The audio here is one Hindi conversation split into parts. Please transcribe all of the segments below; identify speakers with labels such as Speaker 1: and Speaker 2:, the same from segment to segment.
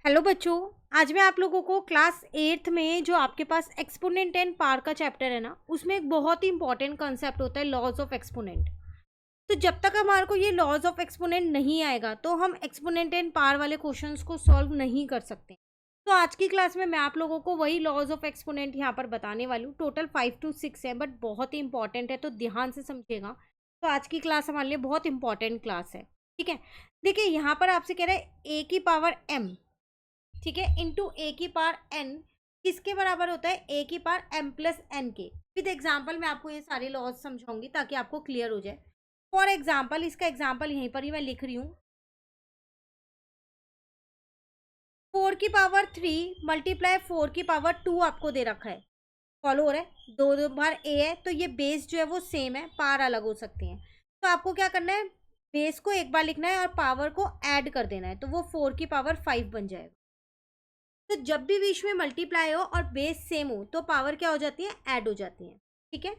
Speaker 1: हेलो बच्चों। आज मैं आप लोगों को क्लास 8th में जो आपके पास एक्सपोनेंट एंड पावर का चैप्टर है ना, उसमें एक बहुत ही इंपॉर्टेंट कंसेप्ट होता है लॉज ऑफ एक्सपोनेंट। तो जब तक हमारे को ये लॉज ऑफ एक्सपोनेंट नहीं आएगा तो हम एक्सपोनेंट एंड पावर वाले क्वेश्चंस को सॉल्व नहीं कर सकते। तो आज की क्लास में मैं आप लोगों को वही लॉज ऑफ एक्सपोनेंट यहाँ पर बताने वाली हूँ। टोटल 5 to 6 है, बट बहुत ही इंपॉर्टेंट है, तो ध्यान से समझिएगा। तो आज की क्लास हमारे लिए बहुत इंपॉर्टेंट क्लास है। ठीक है, देखिए यहाँ पर आपसे कह रहा है ए की पावर एम, ठीक है, इंटू ए की पावर एन किसके बराबर होता है, ए की पावर एम प्लस एन के। विद एग्जाम्पल मैं आपको ये सारे लॉज समझाऊंगी ताकि आपको क्लियर हो जाए। फॉर एग्जाम्पल, इसका एग्जाम्पल यहीं पर ही मैं लिख रही हूँ। 4 की पावर 3 मल्टीप्लाई 4 की पावर 2 आपको दे रखा है। फॉलो हो रहा है, दो बार ए है तो ये बेस जो है वो सेम है, पावर अलग हो सकती हैं। तो आपको क्या करना है, बेस को एक बार लिखना है और पावर को ऐड कर देना है, तो वो 4 की पावर 5 बन जाएगा। तो जब भी बीच में मल्टीप्लाई हो और बेस सेम हो तो पावर क्या हो जाती है, ऐड हो जाती है। ठीक है,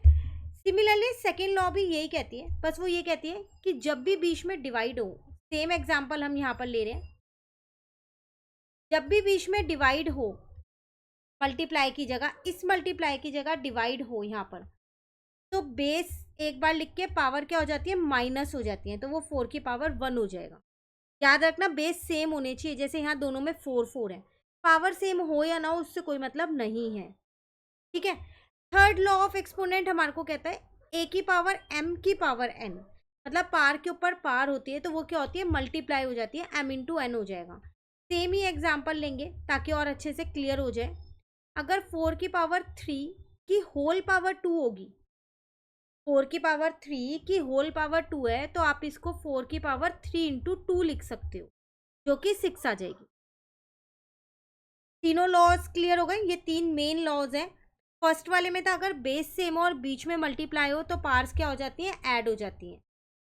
Speaker 1: सिमिलरली सेकेंड लॉ भी यही कहती है, बस वो ये कहती है कि जब भी बीच में डिवाइड हो, सेम एग्जांपल हम यहाँ पर ले रहे हैं, जब भी बीच में डिवाइड हो, मल्टीप्लाई की जगह, इस मल्टीप्लाई की जगह डिवाइड हो यहाँ पर, तो बेस एक बार लिख के पावर क्या हो जाती है, माइनस हो जाती है, तो वो 4 की पावर 1 हो जाएगा। याद रखना बेस सेम होने चाहिए, जैसे यहाँ दोनों में 4 है। पावर सेम हो या ना हो उससे कोई मतलब नहीं है। ठीक है, थर्ड लॉ ऑफ एक्सपोनेंट हमारे को कहता है ए की पावर एम की पावर एन, मतलब पार के ऊपर पार होती है तो वो क्या होती है, मल्टीप्लाई हो जाती है, एम इंटू एन हो जाएगा। सेम ही एग्जाम्पल लेंगे ताकि और अच्छे से क्लियर हो जाए। अगर 4 की पावर 3 की होल पावर 2 होगी, 4 की पावर 3 की होल पावर 2 है, तो आप इसको 4 की पावर 3 इंटू 2 लिख सकते हो, जो कि 6 आ जाएगी। तीनों लॉज क्लियर हो गए, ये तीन मेन लॉज हैं। फर्स्ट वाले में था अगर बेस सेम हो और बीच में मल्टीप्लाई हो तो पार्स क्या हो जाती हैं, ऐड हो जाती हैं।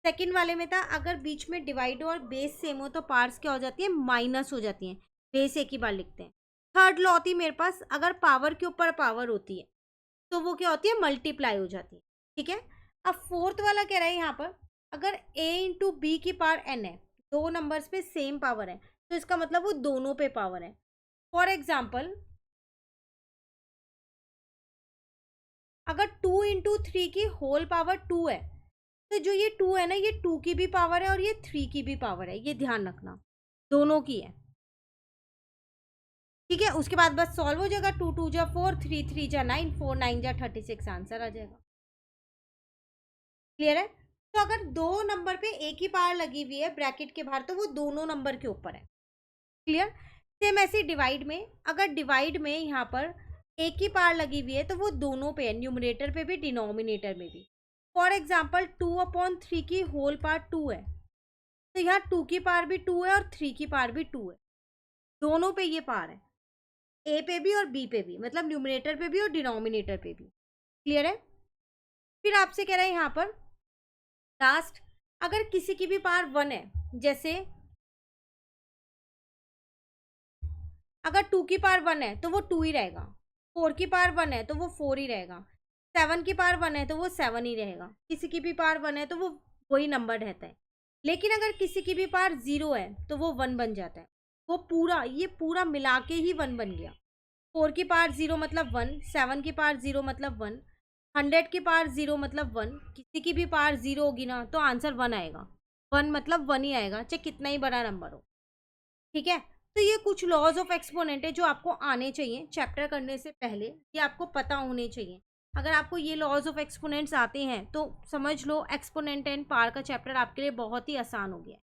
Speaker 1: सेकंड वाले में था अगर बीच में डिवाइड हो और बेस सेम हो तो पार्स क्या हो जाती है, माइनस हो जाती हैं। बेस एक ही बार लिखते हैं। थर्ड लॉ होती है मेरे पास, अगर पावर के ऊपर पावर होती है तो वो क्या होती है, मल्टीप्लाई हो जाती है। ठीक है, अब फोर्थ वाला कह रहा है यहाँ पर, अगर ए इंटू बी की पावर एन है, दो नंबर्स पे सेम पावर है, तो इसका मतलब वो दोनों पे पावर है। फॉर एग्जाम्पल, अगर 2 इंटू 3 की होल पावर 2 है, तो जो ये 2 है ना, ये 2 की भी पावर है और ये 3 की भी पावर है, ये ध्यान रखना, दोनों की है। ठीक है, उसके बाद बस सॉल्व हो जाएगा, 2 2 जा 4, 3 3 जा 9, 4 9 जा 36, आंसर आ जाएगा। क्लियर है, तो अगर दो नंबर पे एक ही पावर लगी हुई है ब्रैकेट के बाहर तो वो दोनों नंबर के ऊपर है। क्लियर, सेम ऐसे डिवाइड में, अगर डिवाइड में यहाँ पर एक ही पावर लगी हुई है तो वो दोनों पे है, न्यूमरेटर पे भी डिनोमिनेटर में भी। फॉर एग्जाम्पल 2/3 की होल पावर 2 है, तो यहाँ 2 की पावर भी 2 है और 3 की पावर भी 2 है, दोनों पे ये पावर है, ए पे भी और बी पे भी, मतलब न्यूमरेटर पे भी और डिनोमिनेटर पे भी। क्लियर है, फिर आपसे कह रहा है यहाँ पर लास्ट, अगर किसी की भी पावर 1 है, जैसे अगर 2 की पावर 1 है तो वो 2 ही रहेगा, 4 की पावर 1 है तो वो 4 ही रहेगा, 7 की पावर 1 है तो वो 7 ही रहेगा, किसी की भी पावर 1 है तो वो वही नंबर रहता है। लेकिन अगर किसी की भी पावर 0 है तो वो 1 बन जाता है, वो पूरा, ये पूरा मिला के ही 1 बन गया। 4 की पावर 0 मतलब 1, 7 की पावर 0 मतलब 1, 100 की पावर 0 मतलब 1, किसी की भी पावर 0 होगी ना तो आंसर 1 आएगा, 1 मतलब 1 ही आएगा, चाहे कितना ही बड़ा नंबर हो। ठीक है, तो ये कुछ लॉज ऑफ एक्सपोनेंट है जो आपको आने चाहिए चैप्टर करने से पहले, ये आपको पता होने चाहिए। अगर आपको ये लॉज ऑफ एक्सपोनेंट्स आते हैं तो समझ लो एक्सपोनेंट एंड पावर का चैप्टर आपके लिए बहुत ही आसान हो गया है।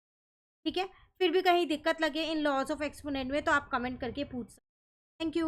Speaker 1: ठीक है, फिर भी कहीं दिक्कत लगे इन लॉज ऑफ एक्सपोनेंट में तो आप कमेंट करके पूछ सकते हैं। Thank you.